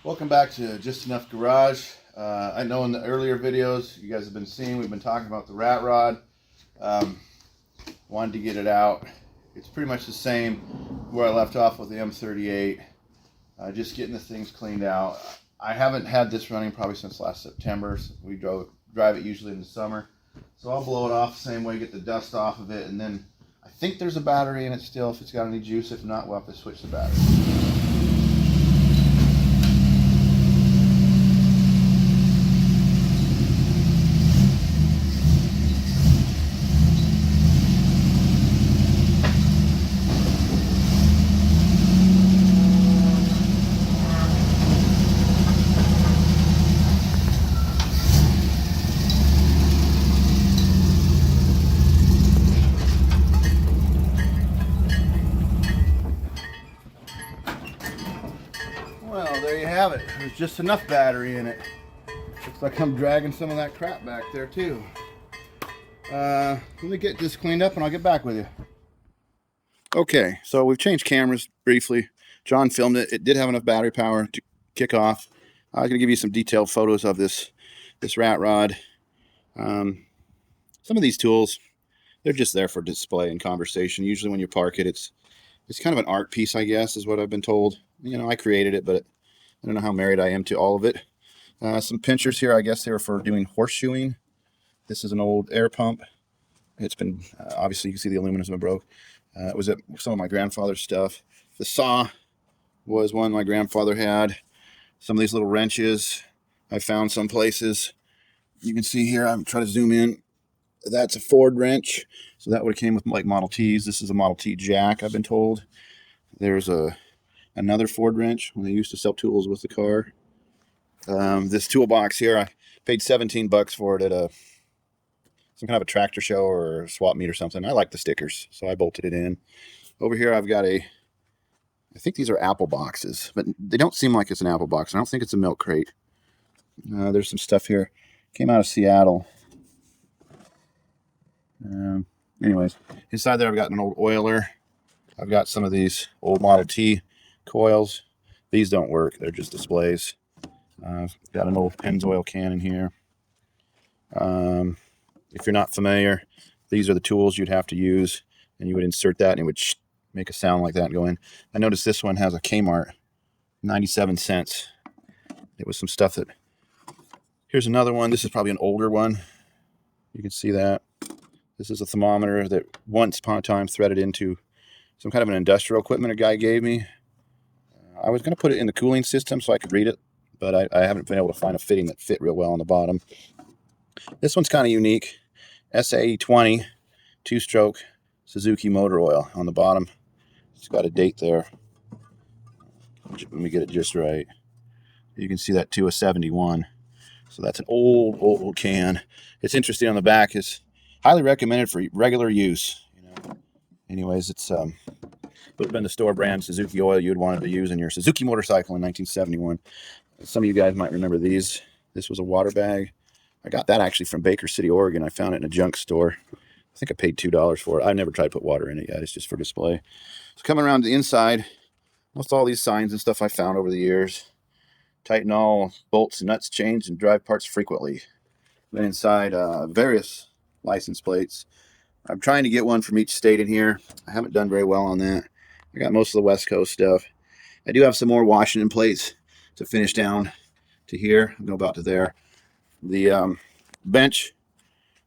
Welcome back to Just Enough Garage. I know in the earlier videos you guys have been seeing, we've been talking about the rat rod. Wanted to get it out. It's pretty much the same where I left off with the M38. Just getting the things cleaned out. I haven't had this running probably since last September. We drive it usually in the summer. So I'll blow it off the same way, get the dust off of it, and then I think there's a battery in it still if it's got any juice. If not, we'll have to switch the battery. Well, there you have it. There's just enough battery in it. Looks like I'm dragging some of that crap back there too. Let me get this cleaned up and I'll get back with you. Okay, so we've changed cameras briefly. John filmed it. It did have enough battery power to kick off. I'm going to give you some detailed photos of this rat rod. Some of these tools, they're just there for display and conversation. Usually when you park it, it's kind of an art piece, I guess, is what I've been told. You know, I created it, but I don't know how married I am to all of it. Some pinchers here, I guess they were for doing horseshoeing. This is an old air pump. It's been, obviously you can see the aluminum's been broke. It was some of my grandfather's stuff. The saw was one my grandfather had. Some of these little wrenches I found some places. You can see here, I'm trying to zoom in. That's a Ford wrench. So that would have came with like Model Ts. This is a Model T jack, I've been told. There's another Ford wrench when they used to sell tools with the car. This toolbox here, I paid 17 bucks for it at some kind of a tractor show or a swap meet or something. I like the stickers, so I bolted it in. Over here I've got I think these are apple boxes, but they don't seem like it's an apple box. I don't think it's a milk crate. There's some stuff here. Came out of Seattle. Anyways, inside there I've got an old oiler. I've got some of these old Model T coils. These don't work. They're just displays. Got an old Pennzoil can in here. If you're not familiar, these are the tools you'd have to use, and you would insert that and it would make a sound like that and go in. I noticed this one has a Kmart, 97 cents. It was some stuff that... Here's another one. This is probably an older one. You can see that. This is a thermometer that once upon a time threaded into some kind of an industrial equipment a guy gave me. I was going to put it in the cooling system so I could read it, but I haven't been able to find a fitting that fit real well on the bottom. This one's kind of unique. SAE 20 two-stroke Suzuki motor oil on the bottom. It's got a date there. Let me get it just right. You can see that too, a 71. So that's an old can. It's interesting on the back. It's highly recommended for regular use. Anyways, it's would have been the store brand Suzuki oil you'd wanted to use in your Suzuki motorcycle in 1971. Some of you guys might remember these. This was a water bag. I got that actually from Baker City, Oregon. I found it in a junk store. I think I paid $2 for it. I've never tried to put water in it yet. It's just for display. So coming around to the inside, most all these signs and stuff I found over the years. Tighten all bolts, nuts, chains, and drive parts frequently. Then inside, various license plates. I'm trying to get one from each state in here. I haven't done very well on that. I got most of the West Coast stuff. I do have some more Washington plates to finish down to here. I'll go about to there. The bench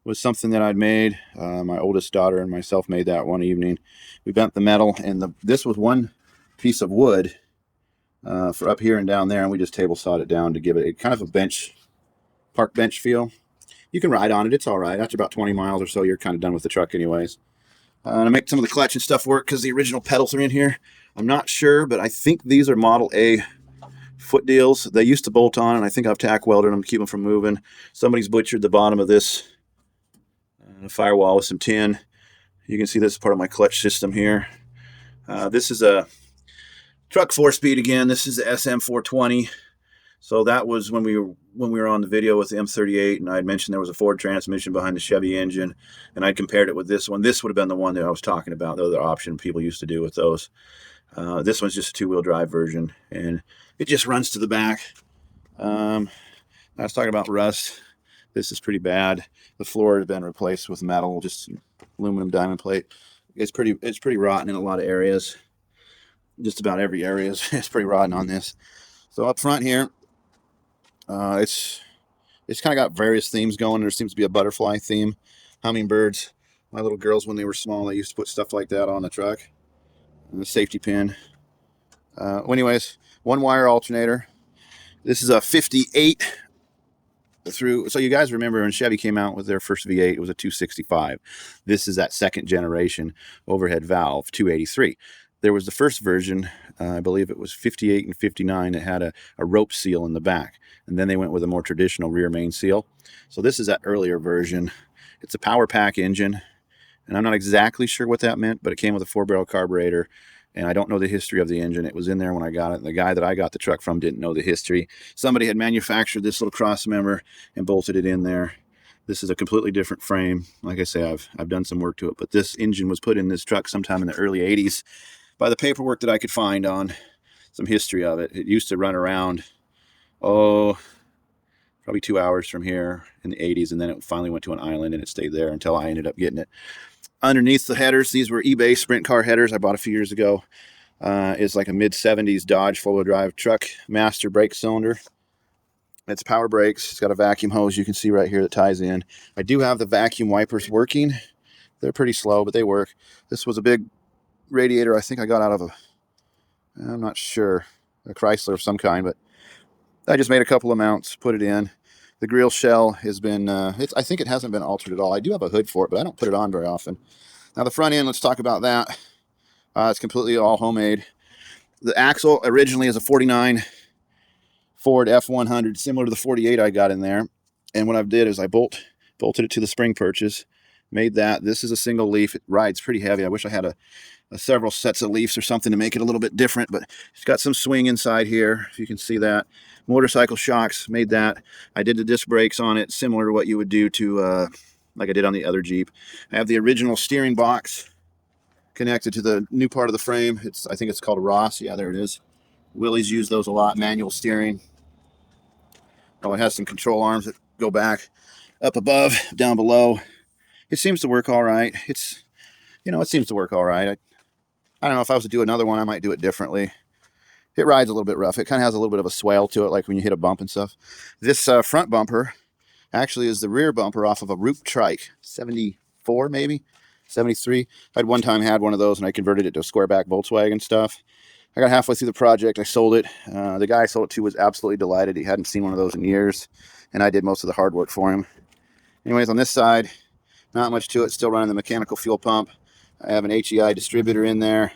was something that I'd made. My oldest daughter and myself made that one evening. We bent the metal, and this was one piece of wood for up here and down there, and we just table sawed it down to give it a kind of a bench, park bench feel. You can ride on it. It's all right. After about 20 miles or so, you're kind of done with the truck anyways. And I make some of the clutch and stuff work because the original pedals are in here. I'm not sure, but I think these are Model A foot deals. They used to bolt on, and I think I've tack welded them to keep them from moving. Somebody's butchered the bottom of this firewall with some tin. You can see this is part of my clutch system here. This is a Truck 4-speed again. This is the SM420. So that was when we were on the video with the M38, and I had mentioned there was a Ford transmission behind the Chevy engine, and I compared it with this one. This would have been the one that I was talking about, the other option people used to do with those. This one's just a two-wheel drive version, and it just runs to the back. I was talking about rust. This is pretty bad. The floor has been replaced with metal, just aluminum diamond plate. It's pretty rotten in a lot of areas. Just about every area is pretty rotten on this. So up front here, it's kind of got various themes going. There seems to be a butterfly theme, hummingbirds. My little girls, when they were small, they used to put stuff like that on the truck. And the safety pin. Anyways, one wire alternator. This is a 58 through. So you guys remember when Chevy came out with their first V8, it was a 265. This is that second generation overhead valve, 283. There was the first version, I believe it was 58 and 59, that had a rope seal in the back. And then they went with a more traditional rear main seal. So this is that earlier version. It's a power pack engine. And I'm not exactly sure what that meant, but it came with a 4-barrel carburetor. And I don't know the history of the engine. It was in there when I got it. And the guy that I got the truck from didn't know the history. Somebody had manufactured this little cross member and bolted it in there. This is a completely different frame. Like I say, I've done some work to it. But this engine was put in this truck sometime in the early 80s. By the paperwork that I could find on some history of it. It used to run around, probably 2 hours from here in the 80s, and then it finally went to an island, and it stayed there until I ended up getting it. Underneath the headers, these were eBay sprint car headers I bought a few years ago. It's like a mid-70s Dodge four-wheel drive truck master brake cylinder. It's power brakes. It's got a vacuum hose you can see right here that ties in. I do have the vacuum wipers working. They're pretty slow, but they work. This was a big radiator I think I got out of I'm not sure, a Chrysler of some kind, but I just made a couple of mounts, put it in. The grill shell has been, I think it hasn't been altered at all. I do have a hood for it, but I don't put it on very often. Now the front end, let's talk about that. It's completely all homemade. The axle originally is a 49 Ford F100, similar to the 48 I got in there. And what I did is I bolted it to the spring purchase, made that. This is a single leaf. It rides pretty heavy. I wish I had several sets of leaves or something to make it a little bit different, but it's got some swing inside here, if you can see that. Motorcycle shocks, made that. I did the disc brakes on it, similar to what you would do to, like I did on the other Jeep. I have the original steering box connected to the new part of the frame. I think it's called a Ross. Yeah, there it is. Willy's used those a lot, manual steering. Oh, it has some control arms that go back, up above, down below. It seems to work all right. It seems to work all right. I don't know if I was to do another one, I might do it differently. It rides a little bit rough. It kind of has a little bit of a swale to it, like when you hit a bump and stuff. This front bumper actually is the rear bumper off of a Roop Trike, 74 maybe, 73. I'd one time had one of those and I converted it to a square back Volkswagen stuff. I got halfway through the project, I sold it. The guy I sold it to was absolutely delighted. He hadn't seen one of those in years, and I did most of the hard work for him. Anyways, on this side, not much to it. Still running the mechanical fuel pump. I have an HEI distributor in there.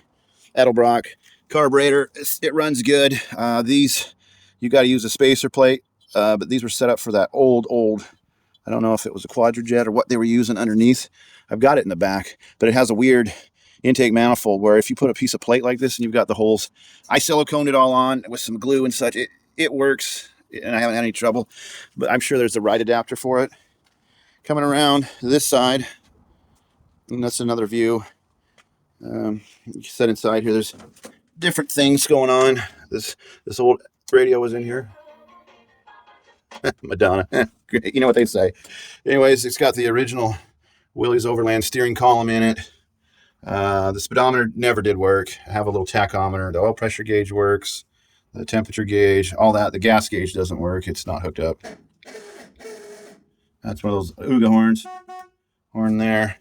Edelbrock carburetor. It runs good. These, you got to use a spacer plate, but these were set up for that old, I don't know if it was a Quadrajet or what they were using underneath. I've got it in the back, but it has a weird intake manifold where if you put a piece of plate like this and you've got the holes, I siliconed it all on with some glue and such. It works, and I haven't had any trouble, but I'm sure there's the right adapter for it. Coming around to this side, and that's another view. You sit inside here, there's different things going on. This old radio was in here. Madonna. You know what they say. Anyways, it's got the original Willy's Overland steering column in it. The speedometer never did work. I have a little tachometer. The oil pressure gauge works. The temperature gauge, all that. The gas gauge doesn't work. It's not hooked up. That's one of those Ooga horns. Horn there.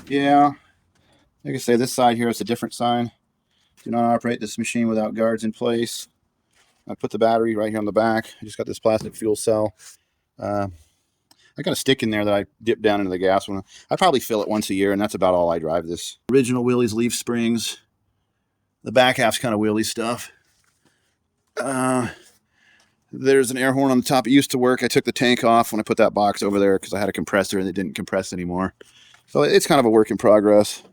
Yeah. Like I say, this side here is a different sign. Do not operate this machine without guards in place. I put the battery right here on the back. I just got this plastic fuel cell. I got a stick in there that I dip down into the gas one. I probably fill it once a year, and that's about all I drive this. Original Willy's leaf springs. The back half's kind of Willy stuff. There's an air horn on the top. It used to work. I took the tank off when I put that box over there because I had a compressor and it didn't compress anymore. So it's kind of a work in progress.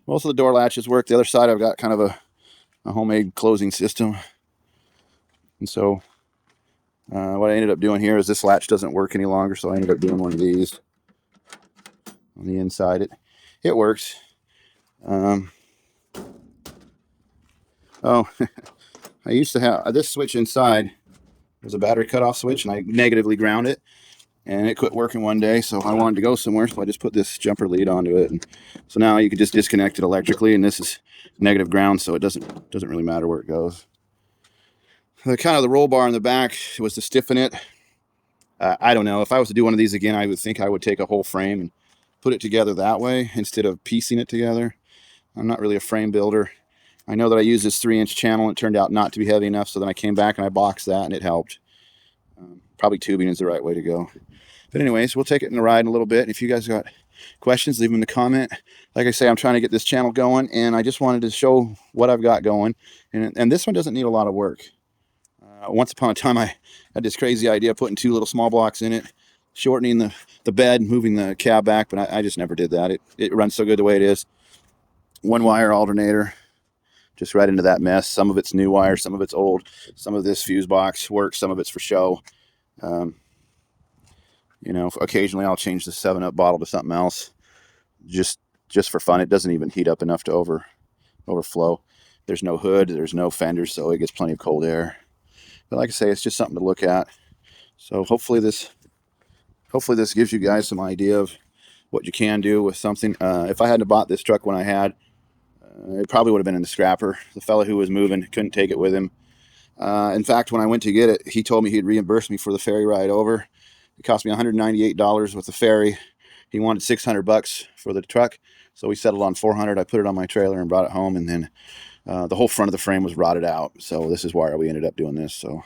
Most of the door latches work. The other side I've got kind of a homemade closing system. And so what I ended up doing here is this latch doesn't work any longer, so I ended up doing one of these on the inside. It works. Oh, I used to have this switch inside. There's a battery cutoff switch, and I negatively ground it, and it quit working one day, so I wanted to go somewhere, so I just put this jumper lead onto it. And so now you can just disconnect it electrically, and this is negative ground, so it doesn't really matter where it goes. The roll bar in the back was to stiffen it. I don't know. If I was to do one of these again, I would think I would take a whole frame and put it together that way instead of piecing it together. I'm not really a frame builder. I know that I used this 3-inch channel and it turned out not to be heavy enough, so then I came back and I boxed that and it helped. Probably tubing is the right way to go. But anyways, we'll take it in the ride in a little bit. If you guys got questions, leave them in the comment. Like I say, I'm trying to get this channel going, and I just wanted to show what I've got going. And this one doesn't need a lot of work. Once upon a time, I had this crazy idea of putting 2 little small blocks in it, shortening the bed, moving the cab back, but I just never did that. It runs so good the way it is. 1-wire alternator, just right into that mess. Some of it's new wire, some of it's old. Some of this fuse box works, some of it's for show. You know, occasionally I'll change the 7-Up bottle to something else, just for fun. It doesn't even heat up enough to overflow. There's no hood, there's no fenders, so it gets plenty of cold air. But like I say, it's just something to look at. So hopefully this gives you guys some idea of what you can do with something. If I hadn't bought this truck when I had, it probably would have been in the scrapper. The fella who was moving couldn't take it with him. In fact, when I went to get it, he told me he'd reimburse me for the ferry ride over. It cost me $198 with the ferry. He wanted $600 for the truck, so we settled on $400. I put it on my trailer and brought it home, and then the whole front of the frame was rotted out. So this is why we ended up doing this. So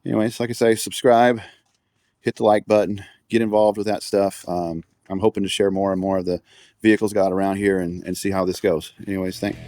anyways, like I say, subscribe, hit the like button, get involved with that stuff. I'm hoping to share more and more of the vehicles got around here and see how this goes. Anyways, thanks.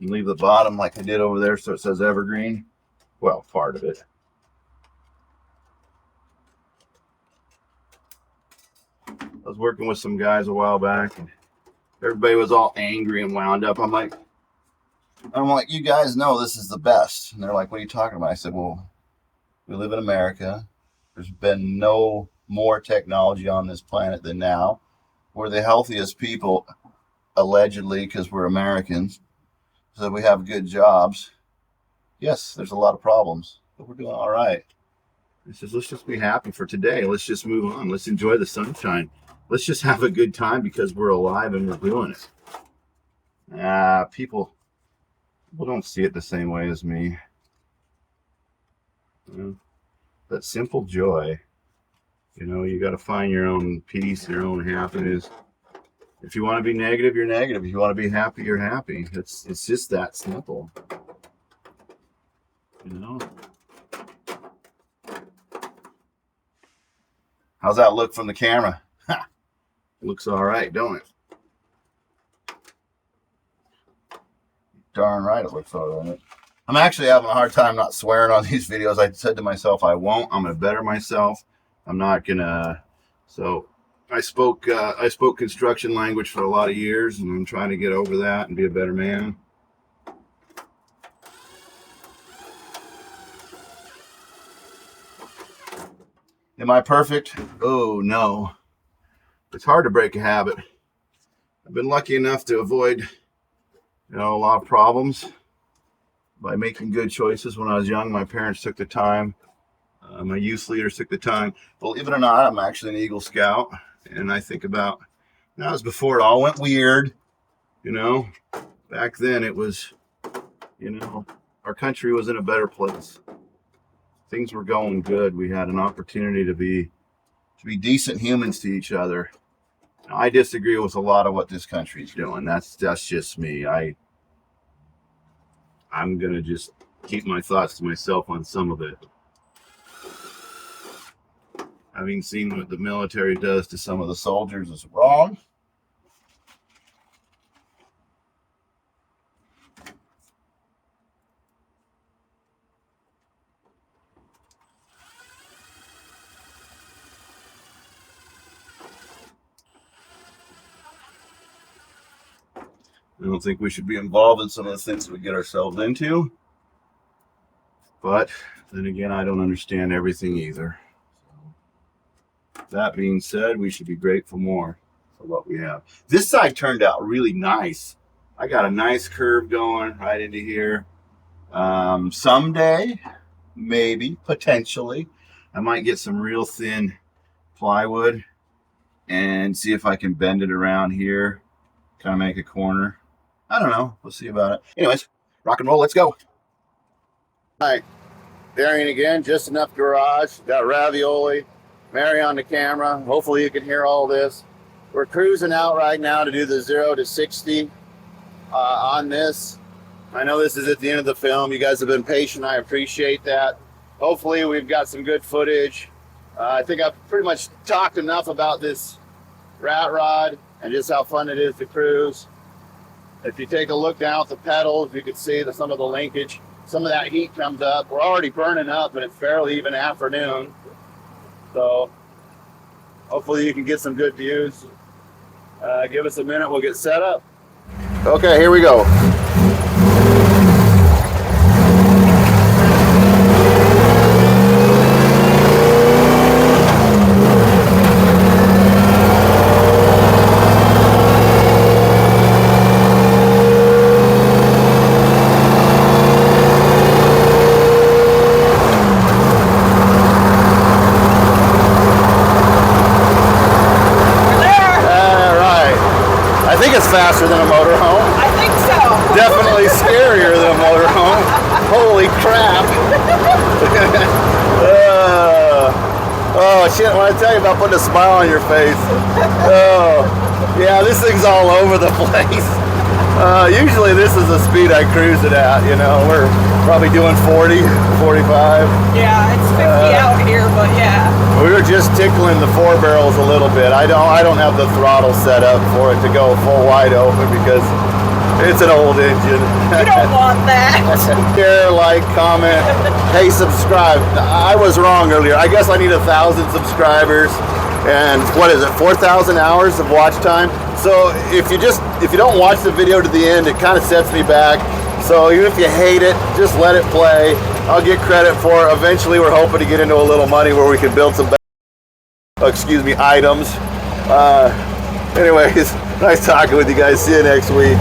Leave the bottom like I did over there so it says evergreen. Well, part of it. I was working with some guys a while back and everybody was all angry and wound up. I'm like, you guys know this is the best. And they're like, what are you talking about? I said, well, we live in America. There's been no more technology on this planet than now. We're the healthiest people, allegedly, because we're Americans. So we have good jobs. Yes, there's a lot of problems, but we're doing all right. He says, let's just be happy for today. Let's just move on. Let's enjoy the sunshine. Let's just have a good time because we're alive and we're doing it. People don't see it the same way as me. That simple joy. You got to find your own peace, your own happiness. If you want to be negative, you're negative. If you want to be happy, you're happy. It's just that simple. How's that look from the camera? Ha! Looks all right, don't it? Darn right it looks all right. I'm actually having a hard time not swearing on these videos. I said to myself, I won't. I'm going to better myself. I'm not going to. So I spoke construction language for a lot of years, and I'm trying to get over that and be a better man. Am I perfect? Oh, no. It's hard to break a habit. I've been lucky enough to avoid, a lot of problems by making good choices. When I was young, my parents took the time. My youth leaders took the time. Believe it or not, I'm actually an Eagle Scout. And I think about, that was before it all went weird. Back then it was, our country was in a better place. Things were going good. We had an opportunity to be decent humans to each other. I disagree with a lot of what this country's doing. That's just me. I'm gonna just keep my thoughts to myself on some of it. Having seen what the military does to some of the soldiers is wrong. I don't think we should be involved in some of the things that we get ourselves into. But then again, I don't understand everything either. That being said, we should be grateful more for what we have. This side turned out really nice. I got a nice curve going right into here. Someday, maybe, potentially, I might get some real thin plywood and see if I can bend it around here, kind of make a corner. I don't know. We'll see about it. Anyways, rock and roll. Let's go. All right. Darian again. Just enough garage. Got ravioli. Mary on the camera. Hopefully you can hear all this. We're cruising out right now to do the 0 to 60 on this. I know this is at the end of the film. You guys have been patient. I appreciate that. Hopefully we've got some good footage. I think I've pretty much talked enough about this rat rod and just how fun it is to cruise. If you take a look down at the pedals, you can see some of the linkage. Some of that heat comes up. We're already burning up, but it's fairly even afternoon. So hopefully you can get some good views. Give us a minute, we'll get set up. Okay, here we go. Faster than a motorhome. I think so. Definitely scarier than a motorhome. Holy crap. Oh shit, when I tell you about putting a smile on your face. Oh yeah, this thing's all over the place. Usually this is the speed I cruise it at, we're probably doing 40, 45. Yeah, it's 50 out here, but yeah. We were just tickling the 4 barrels a little bit. I don't have the throttle set up for it to go full wide open because it's an old engine. You don't want that. Share, like, comment, hey, subscribe. I was wrong earlier. I guess I need 1,000 subscribers and what is it, 4,000 hours of watch time. So if you don't watch the video to the end, it kind of sets me back. So even if you hate it, just let it play. I'll get credit for it. Eventually we're hoping to get into a little money where we can build some excuse me, items. Anyways, nice talking with you guys. See you next week.